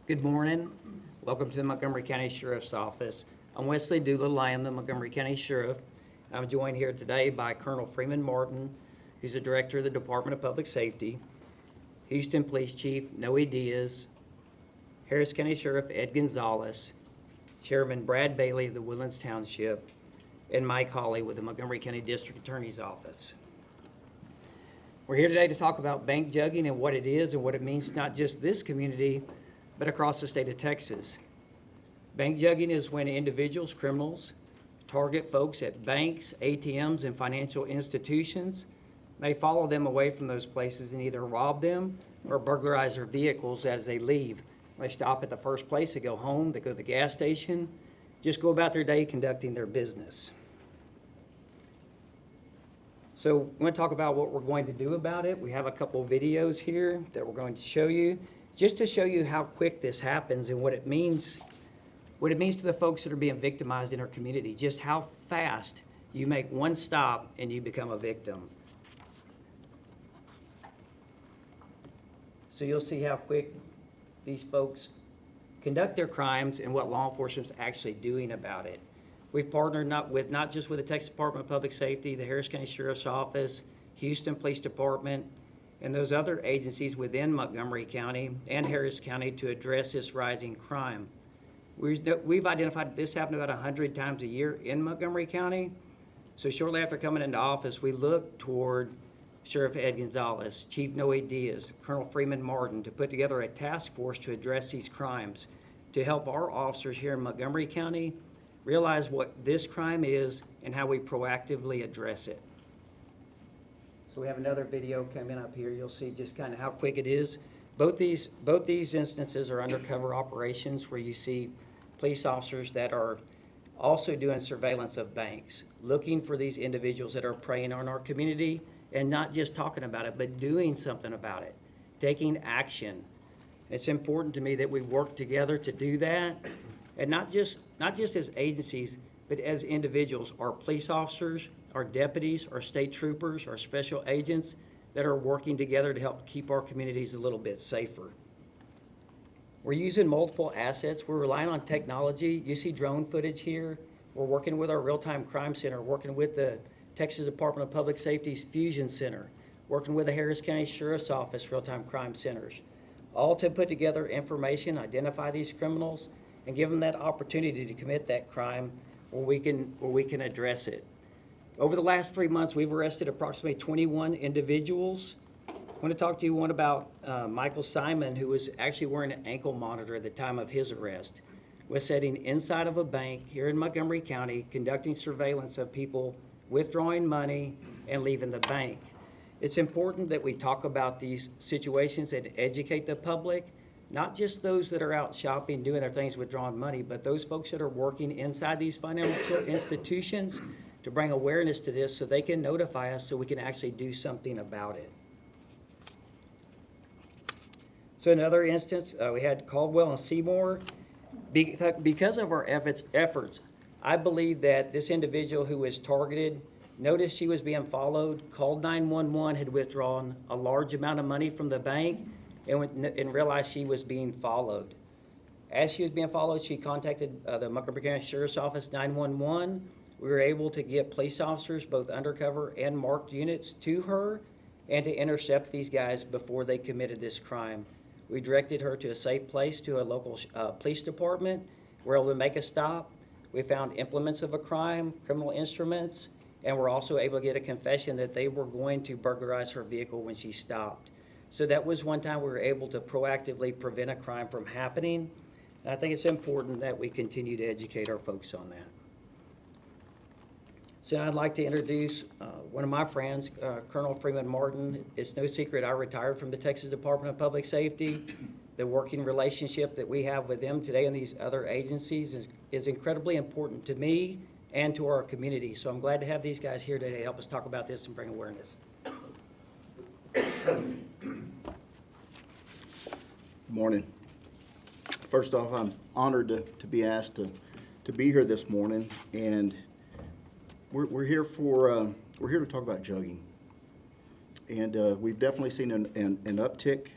Good morning. Welcome to the Montgomery County Sheriff's Office. I'm Wesley Doolittle. I am the Montgomery County Sheriff. I'm joined here today by Colonel Freeman Martin, who's the Director of the Department of Public Safety, Houston Police Chief Noe Diaz, Harris County Sheriff Ed Gonzalez, Chairman Brad Bailey of the Woodlands Township, and Mike Hawley with the Montgomery County District Attorney's Office. We're here today to talk about bank jugging and what it is and what it means to not just this community, but across the state of Texas. Bank jugging is when individuals, criminals, target folks at banks, ATMs, and financial institutions. They follow them away from those places and either rob them or burglarize their vehicles as they leave. They stop at the first place, they go home, they go to the gas station, just go about their day conducting their business. So we're going to talk about what we're going to do about it. We have a couple of videos here that we're going to show you, just to show you how quick this happens and what it means to the folks that are being victimized in our community, just how fast you make one stop and you become a victim. So you'll see how quick these folks conduct their crimes and what law enforcement's actually doing about it. We've partnered not just with the Texas Department of Public Safety, the Harris County Sheriff's Office, Houston Police Department, and those other agencies within Montgomery County and Harris County to address this rising crime. We've identified this happened about 100 times a year in Montgomery County. So shortly after coming into office, we looked toward Sheriff Ed Gonzalez, Chief Noe Diaz, Colonel Freeman Martin to put together a task force to address these crimes, to help our officers here in Montgomery County realize what this crime is and how we proactively address it. So we have another video coming up here. You'll see just kind of how quick it is. Both these instances are undercover operations where you see police officers that are also doing surveillance of banks, looking for these individuals that are preying on our community and not just talking about it, but doing something about it, taking action. It's important to me that we work together to do that, and not just as agencies, but as individuals, our police officers, our deputies, our state troopers, our special agents that are working together to help keep our communities a little bit safer. We're using multiple assets. We're relying on technology. You see drone footage here. We're working with our real-time crime center, working with the Texas Department of Public Safety's Fusion Center, working with the Harris County Sheriff's Office real-time crime centers, all to put together information, identify these criminals, and give them that opportunity to commit that crime where we can address it. Over the last 3 months, we've arrested approximately 21 individuals. I want to talk to you one about Michael Simon, who was actually wearing an ankle monitor at the time of his arrest, was sitting inside of a bank here in Montgomery County, conducting surveillance of people withdrawing money and leaving the bank. It's important that we talk about these situations and educate the public, not just those that are out shopping, doing their things, withdrawing money, but those folks that are working inside these financial institutions to bring awareness to this so they can notify us so we can actually do something about it. So another instance, we had Caldwell and Seymour. Because of our efforts, I believe that this individual who was targeted noticed she was being followed, called 911, had withdrawn a large amount of money from the bank, and realized she was being followed. As she was being followed, she contacted the Montgomery County Sheriff's Office 911. We were able to get police officers, both undercover and marked units, to her and to intercept these guys before they committed this crime. We directed her to a safe place, to a local police department. We were able to make a stop. We found implements of a crime, criminal instruments, and we're also able to get a confession that they were going to burglarize her vehicle when she stopped. So that was one time we were able to proactively prevent a crime from happening. And I think it's important that we continue to educate our folks on that. So I'd like to introduce one of my friends, Colonel Freeman Martin. It's no secret I retired from the Texas Department of Public Safety. The working relationship that we have with them today and these other agencies is incredibly important to me and to our community. So I'm glad to have these guys here today to help us talk about this and bring awareness. Good morning. First off, I'm honored to be asked to be here this morning, and we're here to talk about jugging. And we've definitely seen an uptick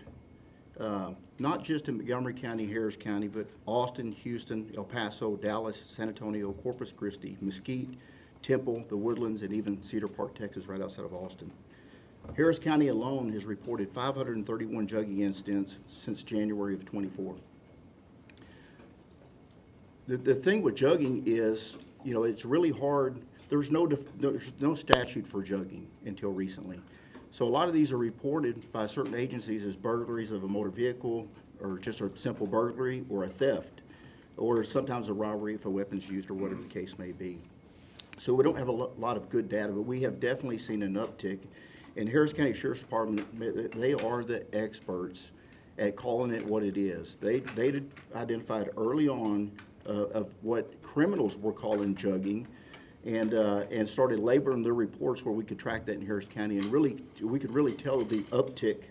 not just in Montgomery County, Harris County, but Austin, Houston, El Paso, Dallas, San Antonio, Corpus Christi, Mesquite, Temple, the Woodlands, and even Cedar Park, Texas, right outside of Austin. Harris County alone has reported 531 jugging incidents since January of '24. The thing with jugging is, you know, it's really hard. There's no statute for jugging until recently. So a lot of these are reported by certain agencies as burglaries of a motor vehicle, or just a simple burglary, or a theft, or sometimes a robbery if a weapon's used, or whatever the case may be. So we don't have a lot of good data, but we have definitely seen an uptick. And Harris County Sheriff's Department, they are the experts at calling it what it is. They identified early on of what criminals were calling jugging, and started labeling their reports where we could track that in Harris County, and really we could really tell the uptick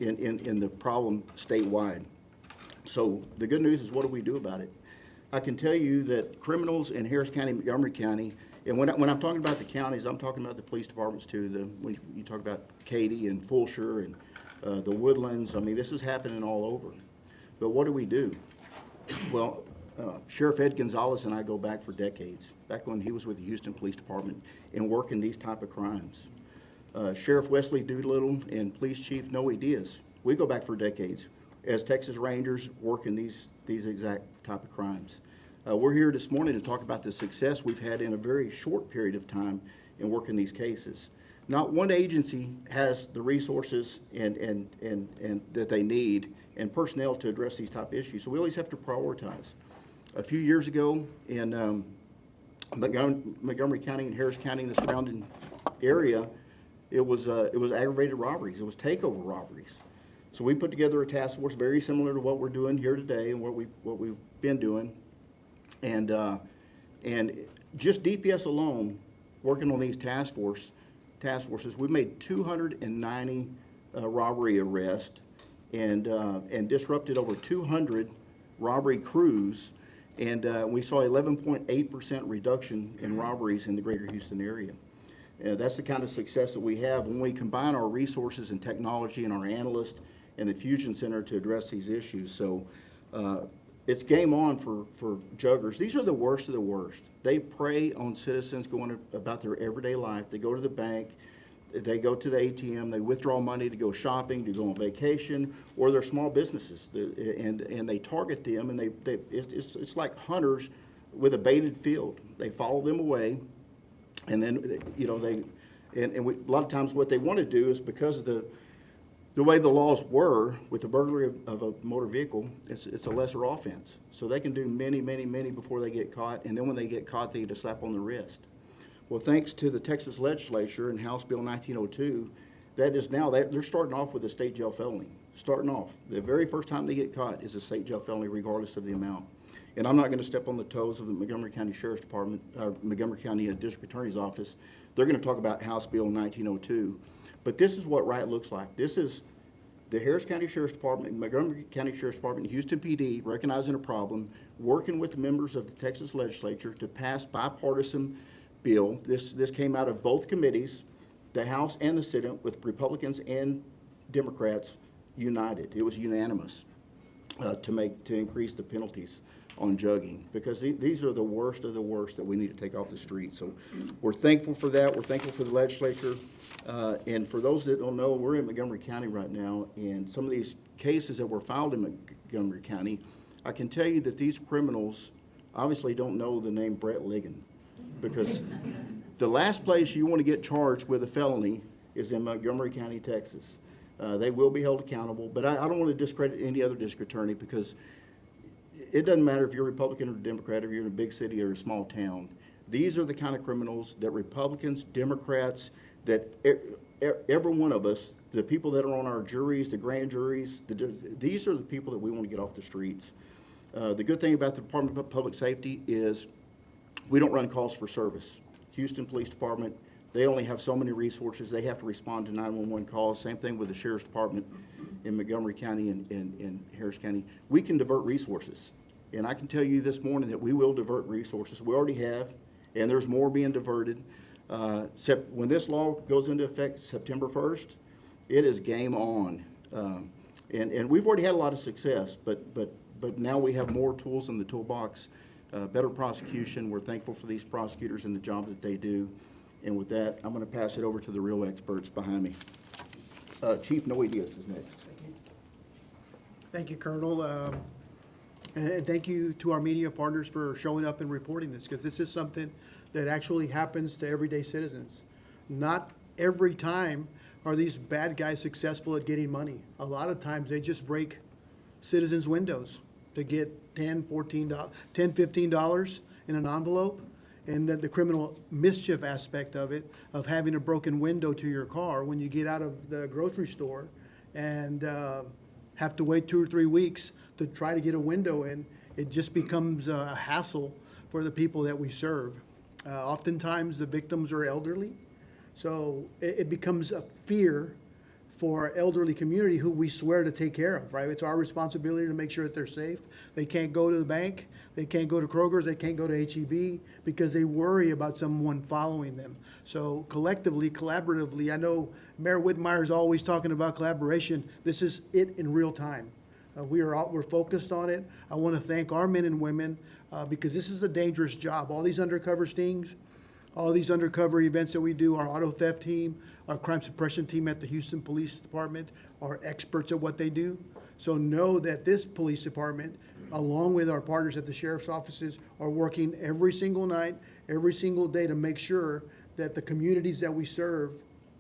in the problem statewide. So the good news is, what do we do about it? I can tell you that criminals in Harris County, Montgomery County, and when I'm talking about the counties, I'm talking about the police departments too. When you talk about Katy and Fulshire and the Woodlands, I mean, this is happening all over. But what do? Well, Sheriff Ed Gonzalez and I go back for decades, back when he was with the Houston Police Department and working these type of crimes. Sheriff Wesley Doolittle and Police Chief Noe Diaz, we go back for decades as Texas Rangers working these exact type of crimes. We're here this morning to talk about the success we've had in a very short period of time in working these cases. Not one agency has the resources and that they need and personnel to address these type of issues, so we always have to prioritize. A few years ago in Montgomery County and Harris County and the surrounding area, it was aggravated robberies. It was takeover robberies. So we put together a task force very similar to what we're doing here today and what we've been doing, and just DPS alone, working on these task forces, we made 290 robbery arrests and disrupted over 200 robbery crews. And we saw 11.8% reduction in robberies in the greater Houston area. That's the kind of success that we have when we combine our resources and technology and our analysts and the Fusion Center to address these issues. So it's game on for juggers. These are the worst of the worst. They prey on citizens going about their everyday life. They go to the bank, they go to the ATM, they withdraw money to go shopping, to go on vacation, or they're small businesses, and they target them, and it's like hunters with a baited field. They follow them away, and then a lot of times what they want to do is, because of the way the laws were with the burglary of a motor vehicle, it's a lesser offense. So they can do many before they get caught, and then when they get caught, they get a slap on the wrist. Well, thanks to the Texas legislature and House Bill 1902, that is now, they're starting off with a state jail felony. Starting off, the very first time they get caught is a state jail felony, regardless of the amount. And I'm not going to step on the toes of the Montgomery County Sheriff's Department, Montgomery County District Attorney's Office. They're going to talk about House Bill 1902. But this is what right looks like. This is the Harris County Sheriff's Department, Montgomery County Sheriff's Department, Houston PD, recognizing a problem, working with the members of the Texas legislature to pass bipartisan bill. This came out of both committees, the House and the Senate, with Republicans and Democrats united. It was unanimous to increase the penalties on jugging, because these are the worst of the worst that we need to take off the street. So we're thankful for that. We're thankful for the legislature. And for those that don't know, we're in Montgomery County right now, and some of these cases that were filed in Montgomery County, I can tell you that these criminals obviously don't know the name Brett Ligon, because the last place you want to get charged with a felony is in Montgomery County, Texas. They will be held accountable, but I don't want to discredit any other district attorney, because it doesn't matter if you're Republican or Democrat, or you're in a big city or a small town. These are the kind of criminals that Republicans, Democrats, that every one of us, the people that are on our juries, the grand juries, these are the people that we want to get off the streets. The good thing about the Department of Public Safety is we don't run calls for service. Houston Police Department, they only have so many resources. They have to respond to 911 calls. Same thing with the Sheriff's Department in Montgomery County and Harris County. We can divert resources. And I can tell you this morning that we will divert resources. We already have, and there's more being diverted. When this law goes into effect September 1st, it is game on. And we've already had a lot of success, but now we have more tools in the toolbox, better prosecution. We're thankful for these prosecutors and the job that they do. And with that, I'm going to pass it over to the real experts behind me. Chief Noe Diaz is next. Thank you, Colonel. And thank you to our media partners for showing up and reporting this, because this is something that actually happens to everyday citizens. Not every time are these bad guys successful at getting money. A lot of times they just break citizens' windows to get $10, $14, $10, $15 in an envelope. And then the criminal mischief aspect of it, of having a broken window to your car when you get out of the grocery store and have to wait 2 or 3 weeks to try to get a window in, it just becomes a hassle for the people that we serve. Oftentimes the victims are elderly, so it becomes a fear for our elderly community who we swear to take care of, right? It's our responsibility to make sure that they're safe. They can't go to the bank, they can't go to Kroger's, they can't go to H-E-B because they worry about someone following them. So collectively, collaboratively, I know Mayor Whitmire is always talking about collaboration. This is it in real time. We're focused on it. I want to thank our men and women because this is a dangerous job. All these undercover stings, all these undercover events that we do, our auto theft team, our crime suppression team at the Houston Police Department are experts at what they do. So know that this police department, along with our partners at the sheriff's offices, are working every single night, every single day to make sure that the communities that we serve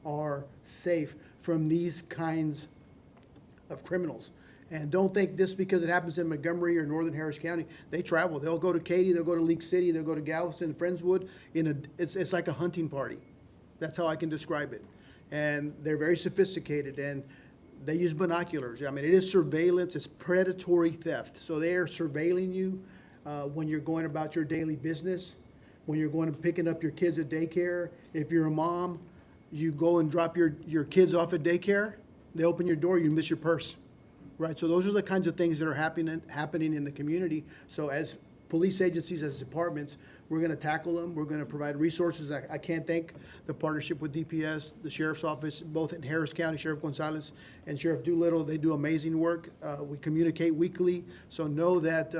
are safe from these kinds of criminals. And don't think this because it happens in Montgomery or Northern Harris County. They travel. They'll go to Katy, they'll go to League City, they'll go to Galveston, Friendswood. It's like a hunting party. That's how I can describe it. And they're very sophisticated, and they use binoculars. I mean, it is surveillance. It's predatory theft. So they are surveilling you when you're going about your daily business, when you're going and picking up your kids at daycare. If you're a mom, you go and drop your kids off at daycare. They open your door, you miss your purse. Right, so those are the kinds of things that are happening in the community. So as police agencies, as departments, we're going to tackle them. We're going to provide resources. I can't thank the partnership with DPS, the Sheriff's Office, both in Harris County, Sheriff Gonzalez and Sheriff Doolittle. They do amazing work. We communicate weekly, so know that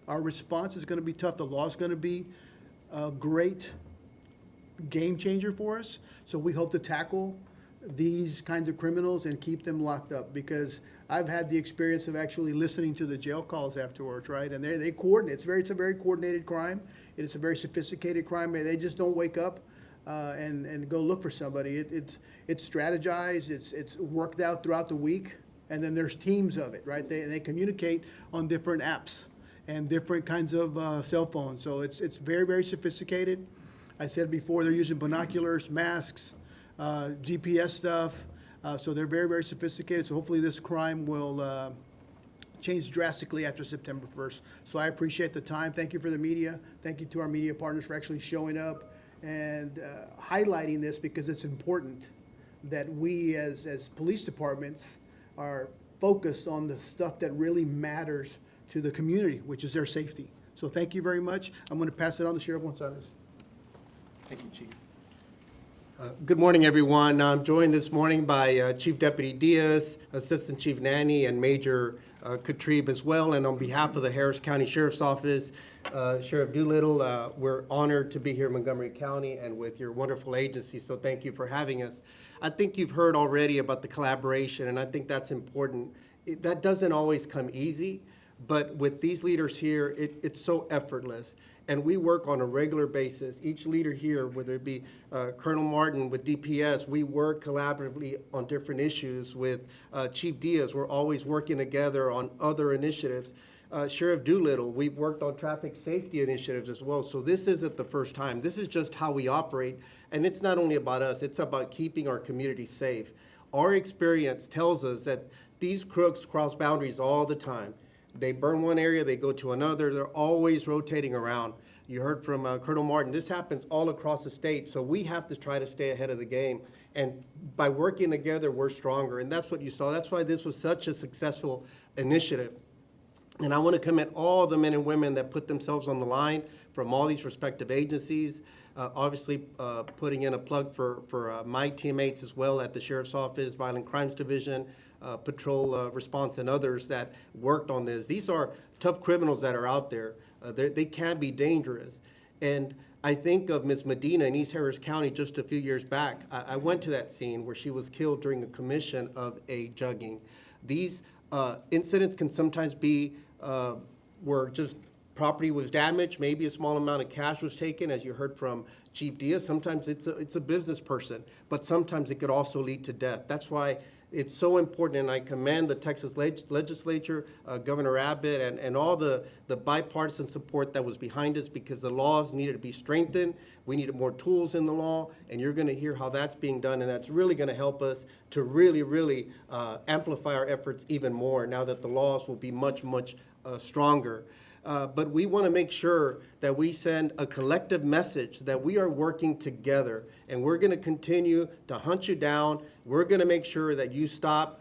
our response is going to be tough. The law is going to be a great game changer for us. So we hope to tackle these kinds of criminals and keep them locked up, because I've had the experience of actually listening to the jail calls afterwards, right? And they coordinate. It's a very coordinated crime. It is a very sophisticated crime. They just don't wake up and go look for somebody. It's strategized. It's worked out throughout the week, and then there's teams of it, right? They communicate on different apps and different kinds of cell phones. So it's very, very sophisticated. I said before, they're using binoculars, masks, GPS stuff, so they're very, very sophisticated. So hopefully this crime will change drastically after September 1st. So I appreciate the time. Thank you for the media. Thank you to our media partners for actually showing up and highlighting this, because it's important that we as police departments are focused on the stuff that really matters to the community, which is their safety. So thank you very much. I'm going to pass it on to Sheriff Gonzalez. Thank you, Chief. Good morning, everyone. I'm joined this morning by Chief Deputy Diaz, Assistant Chief Nanny, and Major Katrib as well. And on behalf of the Harris County Sheriff's Office, Sheriff Doolittle, we're honored to be here in Montgomery County and with your wonderful agency, so thank you for having us. I think you've heard already about the collaboration, and I think that's important. That doesn't always come easy, but with these leaders here, it's so effortless. And we work on a regular basis. Each leader here, whether it be Colonel Martin with DPS, we work collaboratively on different issues. With Chief Diaz, we're always working together on other initiatives. Sheriff Doolittle, we've worked on traffic safety initiatives as well. So this isn't the first time. This is just how we operate. And it's not only about us, it's about keeping our community safe. Our experience tells us that these crooks cross boundaries all the time. They burn one area, they go to another. They're always rotating around. You heard from Colonel Martin. This happens all across the state, so we have to try to stay ahead of the game. And by working together, we're stronger. And that's what you saw. That's why this was such a successful initiative. And I want to commend all the men and women that put themselves on the line from all these respective agencies. Obviously, putting in a plug for my teammates as well at the Sheriff's Office, Violent Crimes Division, Patrol Response and others that worked on this. These are tough criminals that are out there. They can be dangerous. And I think of Ms. Medina in East Harris County just a few years back. I went to that scene where she was killed during a commission of a jugging. These incidents can sometimes be where just property was damaged, maybe a small amount of cash was taken, as you heard from Chief Diaz. Sometimes it's a business person, but sometimes it could also lead to death. That's why it's so important, and I commend the Texas legislature, Governor Abbott, and all the bipartisan support that was behind us, because the laws needed to be strengthened. We needed more tools in the law, and you're going to hear how that's being done, and that's really going to help us to really amplify our efforts even more now that the laws will be much stronger. But we want to make sure that we send a collective message that we are working together, and we're going to continue to hunt you down. We're going to make sure that you stop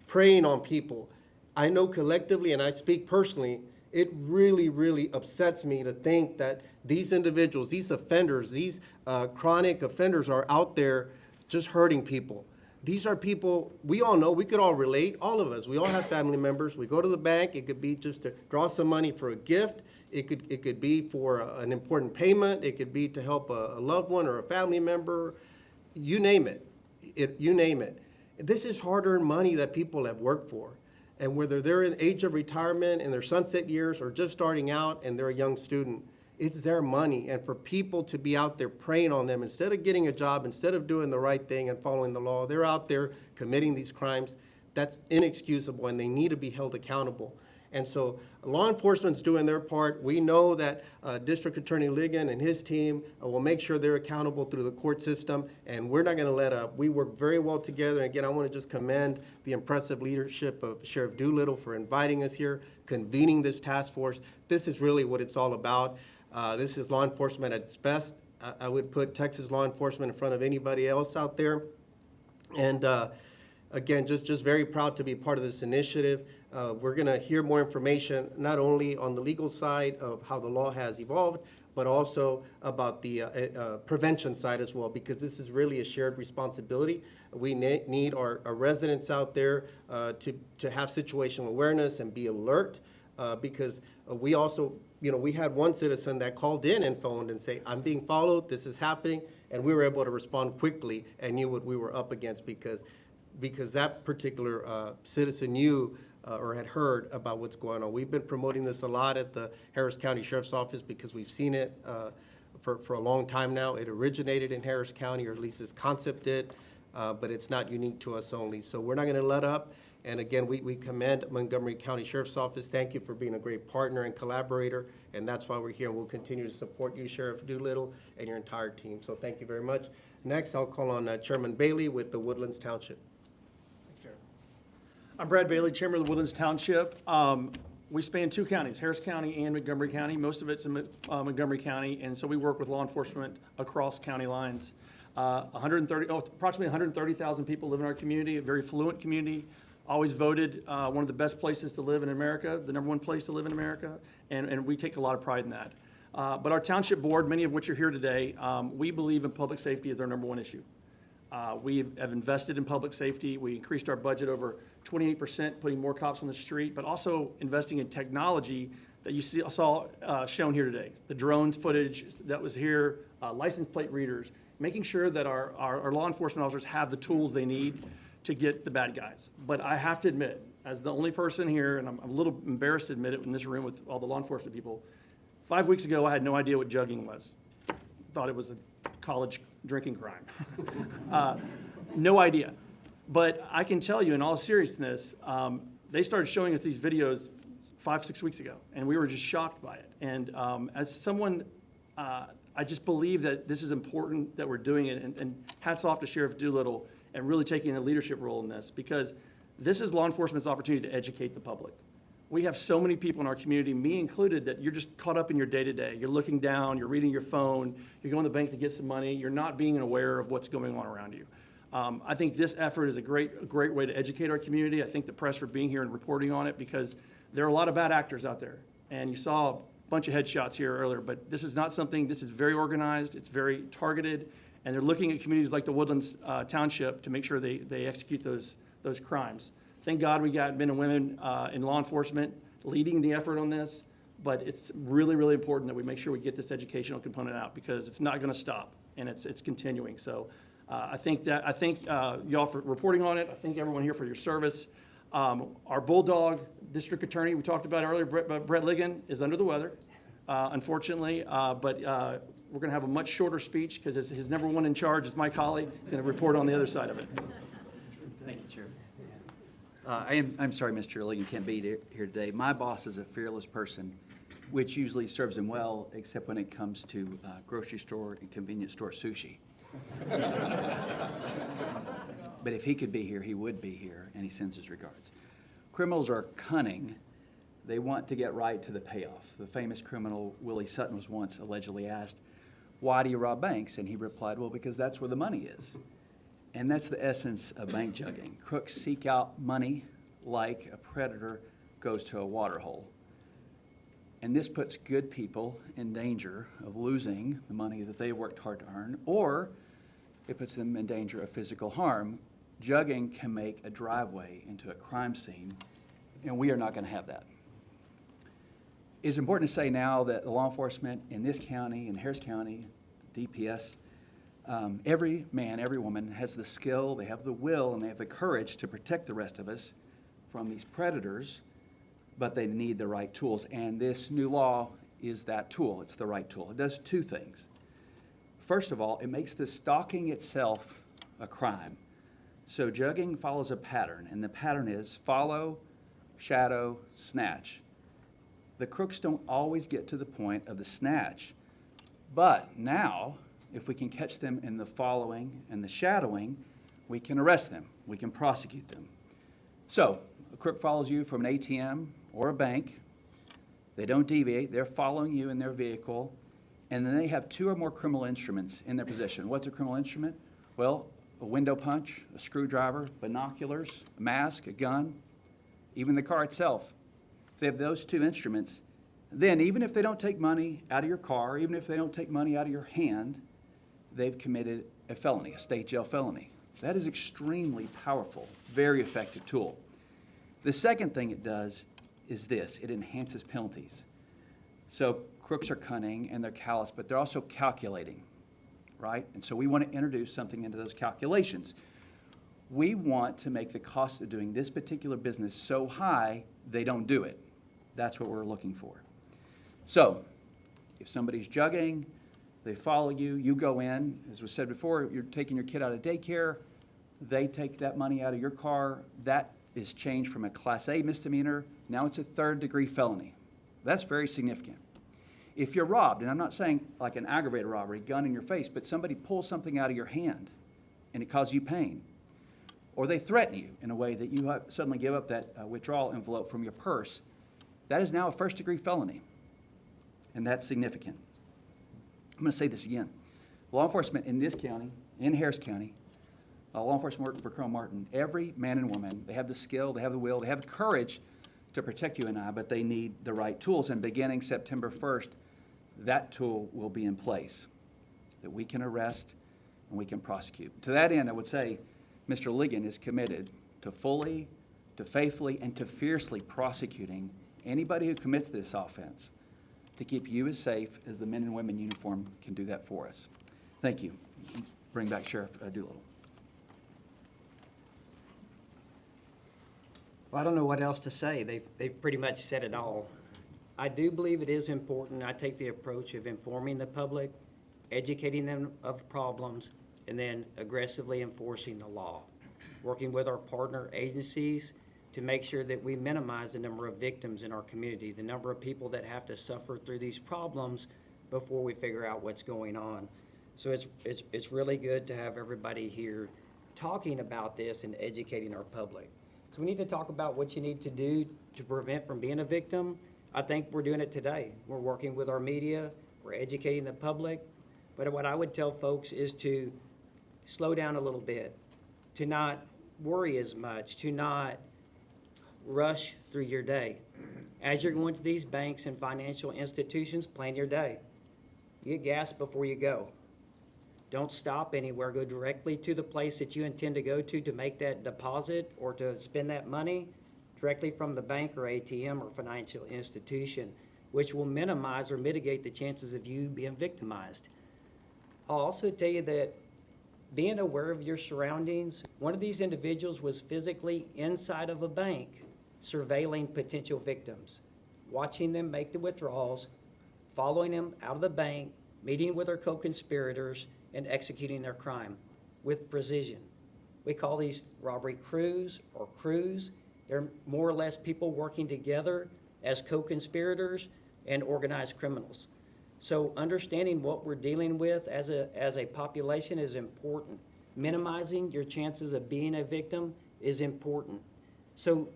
preying on people. I know collectively, and I speak personally, it really upsets me to think that these individuals, these offenders, these chronic offenders are out there just hurting people. These are people, we all know, we could all relate, all of us. We all have family members. We go to the bank. It could be just to draw some money for a gift. It could be for an important payment. It could be to help a loved one or a family member. You name it. You name it. This is hard-earned money that people have worked for. And whether they're in age of retirement, in their sunset years, or just starting out and they're a young student, it's their money. And for people to be out there preying on them, instead of getting a job, instead of doing the right thing and following the law, they're out there committing these crimes. That's inexcusable, and they need to be held accountable. And so law enforcement's doing their part. We know that District Attorney Ligon and his team will make sure they're accountable through the court system, and we're not going to let up. We work very well together. And again, I want to just commend the impressive leadership of Sheriff Doolittle for inviting us here, convening this task force. This is really what it's all about. This is law enforcement at its best. I would put Texas law enforcement in front of anybody else out there. And again, just very proud to be part of this initiative. We're going to hear more information, not only on the legal side of how the law has evolved, but also about the prevention side as well, because this is really a shared responsibility. We need our residents out there to have situational awareness and be alert, because we also, we had one citizen that called in and phoned and say, I'm being followed, this is happening, and we were able to respond quickly and knew what we were up against, because that particular citizen knew or had heard about what's going on. We've been promoting this a lot at the Harris County Sheriff's Office because we've seen it for a long time now. It originated in Harris County, or at least this concept did, but it's not unique to us only. So we're not going to let up. And again, we commend Montgomery County Sheriff's Office. Thank you for being a great partner and collaborator, and that's why we're here. And we'll continue to support you, Sheriff Doolittle, and your entire team. So thank you very much. Next, I'll call on Chairman Bailey with the Woodlands Township. I'm Brad Bailey, Chairman of the Woodlands Township. We span two counties, Harris County and Montgomery County. Most of it's in Montgomery County, and so we work with law enforcement across county lines. Approximately 130,000 people live in our community, a very fluent community. Always voted one of the best places to live in America, the #1 place to live in America, and we take a lot of pride in that. But our township board, many of which are here today, we believe in public safety as our #1 issue. We have invested in public safety. We increased our budget over 28%, putting more cops on the street, but also investing in technology that you saw shown here today. The drones footage that was here, license plate readers, making sure that our law enforcement officers have the tools they need to get the bad guys. But I have to admit, as the only person here, and I'm a little embarrassed to admit it in this room with all the law enforcement people, 5 weeks ago I had no idea what jugging was. Thought it was a college drinking crime. No idea. But I can tell you in all seriousness, they started showing us these videos 5-6 weeks ago, and we were just shocked by it. And as someone, I just believe that this is important that we're doing it, and hats off to Sheriff Doolittle and really taking a leadership role in this, because this is law enforcement's opportunity to educate the public. We have so many people in our community, me included, that you're just caught up in your day-to-day. You're looking down, you're reading your phone, you're going to the bank to get some money, you're not being aware of what's going on around you. I think this effort is a great way to educate our community. I thank the press for being here and reporting on it, because there are a lot of bad actors out there. And you saw a bunch of headshots here earlier, but this is not something, this is very organized, it's very targeted, and they're looking at communities like the Woodlands Township to make sure they execute those those crimes. Thank God we got men and women in law enforcement leading the effort on this, but it's really, really important that we make sure we get this educational component out because it's not going to stop and it's continuing. So I thank y'all for reporting on it. I thank everyone here for your service. Our Bulldog District Attorney we talked about earlier, Brett Ligon, is under the weather, unfortunately, but we're going to have a much shorter speech because his number one in charge is my colleague. He's going to report on the other side of it. Thank you, Chair. I'm sorry, Mr. Ligon can't be here today. My boss is a fearless person, which usually serves him well, except when it comes to grocery store and convenience store sushi. But if he could be here, he would be here, and he sends his regards. Criminals are cunning. They want to get right to the payoff. The famous criminal Willie Sutton was once allegedly asked, "Why do you rob banks?" And he replied, "Well, because that's where the money is." And that's the essence of bank jugging. Crooks seek out money like a predator goes to a water hole. And this puts good people in danger of losing the money that they worked hard to earn, or it puts them in danger of physical harm. Jugging can make a driveway into a crime scene, and we are not going to have that. It's important to say now that the law enforcement in this county, in Harris County, DPS, every man, every woman has the skill, they have the will, and they have the courage to protect the rest of us from these predators, but they need the right tools. And this new law is that tool. It's the right tool. It does two things. First of all, it makes the stalking itself a crime. So jugging follows a pattern, and the pattern is follow, shadow, snatch. The crooks don't always get to the point of the snatch, but now, if we can catch them in the following and the shadowing, we can arrest them. We can prosecute them. So, a crook follows you from an ATM or a bank. They don't deviate. They're following you in their vehicle. And then they have two or more criminal instruments in their possession. What's a criminal instrument? Well, a window punch, a screwdriver, binoculars, a mask, a gun, even the car itself. If they have those two instruments, then even if they don't take money out of your car, even if they don't take money out of your hand, they've committed a felony, a state jail felony. That is extremely powerful, very effective tool. The second thing it does is this: it enhances penalties. So crooks are cunning and they're callous, but they're also calculating, right? And so we want to introduce something into those calculations. We want to make the cost of doing this particular business so high they don't do it. That's what we're looking for. So if somebody's jugging, they follow you, you go in, as was said before, you're taking your kid out of daycare, they take that money out of your car, that is changed from a Class A misdemeanor, now it's a third-degree felony. That's very significant. If you're robbed, and I'm not saying like an aggravated robbery, gun in your face, but somebody pulls something out of your hand and it causes you pain, or they threaten you in a way that you suddenly give up that withdrawal envelope from your purse, that is now a first-degree felony, and that's significant. I'm going to say this again. Law enforcement in this county, in Harris County, law enforcement working for Colonel Martin, every man and woman, they have the skill, they have the will, they have the courage to protect you and I, but they need the right tools. And beginning September 1st, that tool will be in place that we can arrest and we can prosecute. To that end, I would say Mr. Ligon is committed to fully, to faithfully, and to fiercely prosecuting anybody who commits this offense to keep you as safe as the men and women in uniform can do that for us. Thank you. Bring back Sheriff Doolittle. Well, I don't know what else to say. They've pretty much said it all. I do believe it is important. I take the approach of informing the public, educating them of problems, and then aggressively enforcing the law. Working with our partner agencies to make sure that we minimize the number of victims in our community, the number of people that have to suffer through these problems before we figure out what's going on. So it's really good to have everybody here talking about this and educating our public. So we need to talk about what you need to do to prevent from being a victim. I think we're doing it today. We're working with our media, we're educating the public. But what I would tell folks is to slow down a little bit, to not worry as much, to not rush through your day. As you're going to these banks and financial institutions, plan your day. Get gas before you go. Don't stop anywhere. Go directly to the place that you intend to go to make that deposit or to spend that money directly from the bank or ATM or financial institution, which will minimize or mitigate the chances of you being victimized. I'll also tell you that being aware of your surroundings, one of these individuals was physically inside of a bank surveilling potential victims, watching them make the withdrawals, following them out of the bank, meeting with their co-conspirators, and executing their crime with precision. We call these robbery crews or crews. They're more or less people working together as co-conspirators and organized criminals. So understanding what we're dealing with as a population is important. Minimizing your chances of being a victim is important. So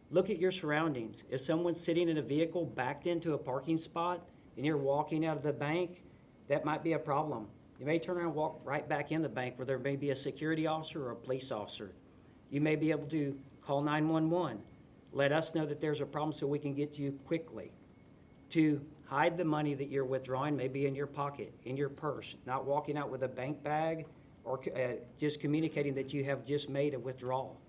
look at your surroundings. If someone's sitting in a vehicle backed into a parking spot and you're walking out of the bank, that might be a problem. You may turn around and walk right back in the bank where there may be a security officer or a police officer. You may be able to call 911. Let us know that there's a problem so we can get to you quickly. To hide the money that you're withdrawing, maybe in your pocket, in your purse, not walking out with a bank bag or just communicating that you have just made a withdrawal.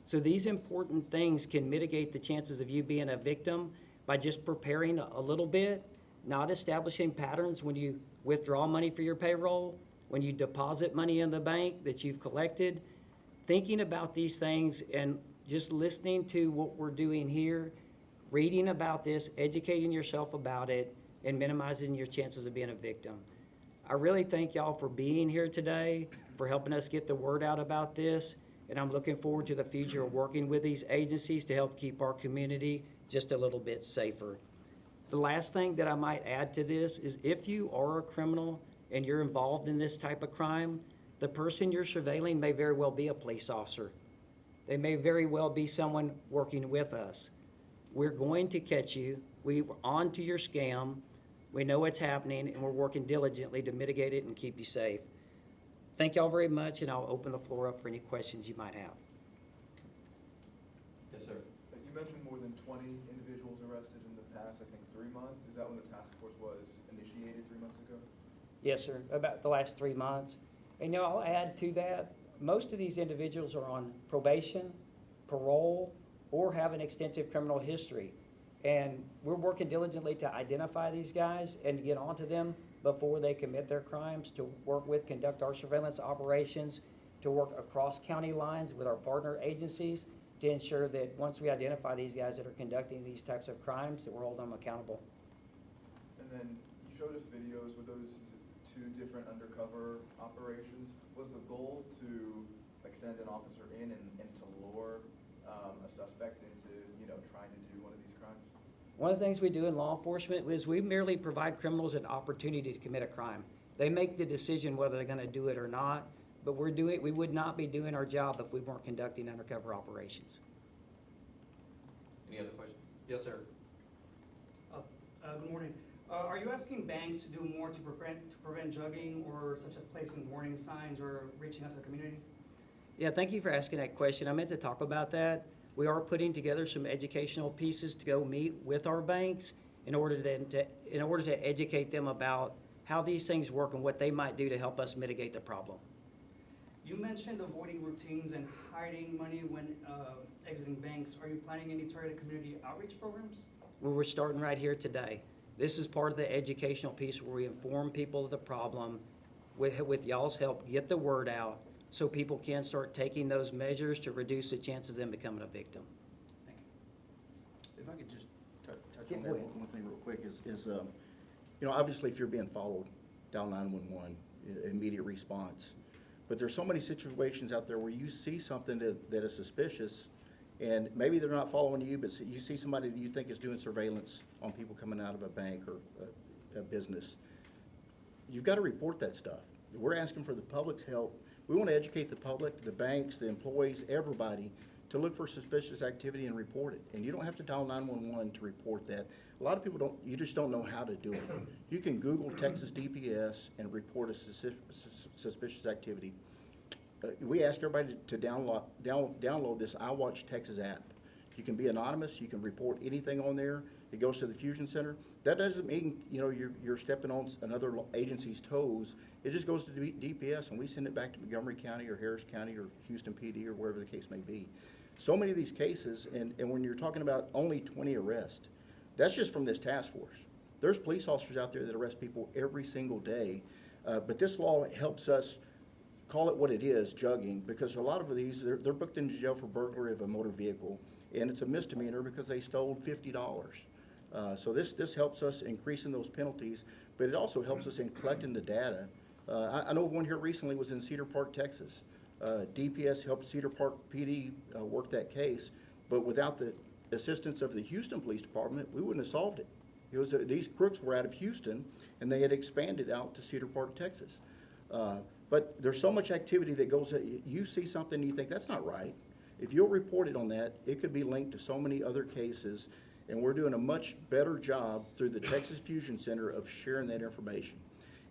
So these important things can mitigate the chances of you being a victim by just preparing a little bit, not establishing patterns when you withdraw money for your payroll, when you deposit money in the bank that you've collected, thinking about these things and just listening to what we're doing here, reading about this, educating yourself about it, and minimizing your chances of being a victim. I really thank y'all for being here today, for helping us get the word out about this, and I'm looking forward to the future of working with these agencies to help keep our community just a little bit safer. The last thing that I might add to this is if you are a criminal and you're involved in this type of crime, the person you're surveilling may very well be a police officer. They may very well be someone working with us. We're going to catch you. We're on to your scam. We know what's happening, and we're working diligently to mitigate it and keep you safe. Thank y'all very much, and I'll open the floor up for any questions you might have. Yes, sir. You mentioned more than 20 individuals arrested in the past, I think, 3 months. Is that when the task force was initiated 3 months ago? Yes, sir, about the last 3 months. And I'll add to that, most of these individuals are on probation, parole, or have an extensive criminal history. And we're working diligently to identify these guys and to get onto them before they commit their crimes, to work with, conduct our surveillance operations, to work across county lines with our partner agencies to ensure that once we identify these guys that are conducting these types of crimes, that we're holding them accountable. And then you showed us videos with those two different undercover operations. Was the goal to send an officer in and to lure a suspect into trying to do one of these crimes? One of the things we do in law enforcement is we merely provide criminals an opportunity to commit a crime. They make the decision whether they're going to do it or not, but we would not be doing our job if we weren't conducting undercover operations. Any other questions? Yes, sir. Good morning. Are you asking banks to do more to prevent jugging, or such as placing warning signs or reaching out to the community? Yeah, thank you for asking that question. I meant to talk about that. We are putting together some educational pieces to go meet with our banks in order to educate them about how these things work and what they might do to help us mitigate the problem. You mentioned avoiding routines and hiding money when exiting banks. Are you planning any targeted community outreach programs? Well, we're starting right here today. This is part of the educational piece where we inform people of the problem, with y'all's help, get the word out so people can start taking those measures to reduce the chances of them becoming a victim. Thank you. If I could just touch Yeah, on go that ahead. one thing real quick is obviously if you're being followed, dial 911, immediate response. But there's so many situations out there where you see something that is suspicious, and maybe they're not following you, but you see somebody that you think is doing surveillance on people coming out of a bank or a business. You've got to report that stuff. We're asking for the public's help. We want to educate the public, the banks, the employees, everybody, to look for suspicious activity and report it. And you don't have to dial 911 to report that. A lot of people you just don't know how to do it. You can Google Texas DPS and report a suspicious activity. We ask everybody to download this iWatch Texas app. You can be anonymous, you can report anything on there, it goes to the Fusion Center. That doesn't mean, you know, you're stepping on another agency's toes. It just goes to DPS, and we send it back to Montgomery County or Harris County or Houston PD or wherever the case may be. So many of these cases, and when you're talking about only 20 arrests, that's just from this task force. There's police officers out there that arrest people every single day, but this law helps us call it what it is, jugging, because a lot of these, they're booked into jail for burglary of a motor vehicle, and it's a misdemeanor because they stole $50. So this helps us increasing those penalties, but it also helps us in collecting the data. I know one here recently was in Cedar Park, Texas. DPS helped Cedar Park PD work that case, but without the assistance of the Houston Police Department, we wouldn't have solved it. It was, these crooks were out of Houston, and they had expanded out to Cedar Park, Texas. But there's so much activity that goes, you see something, you think, that's not right. If you'll report it on that, it could be linked to so many other cases, and we're doing a much better job through the Texas Fusion Center of sharing that information.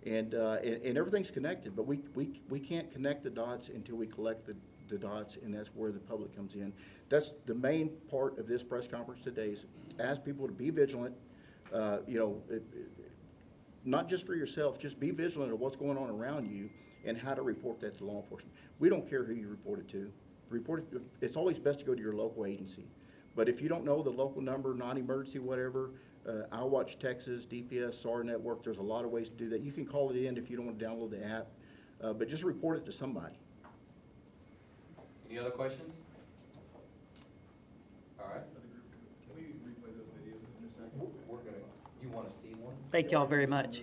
And everything's connected, but we can't connect the dots until we collect the dots, and that's where the public comes in. That's the main part of this press conference today, is ask people to be vigilant, you know, not just for yourself, just be vigilant of what's going on around you and how to report that to law enforcement. We don't care who you report it to. It's always best to go to your local agency. But if you don't know the local number, non-emergency, whatever, I'll watch Texas, DPS, SAR Network, there's a lot of ways to do that. You can call it in if you don't want to download the app, but just report it to somebody. Any other questions? All right, Can we replay those videos in a second? we're gonna, you wanna see one? Thank y'all very much.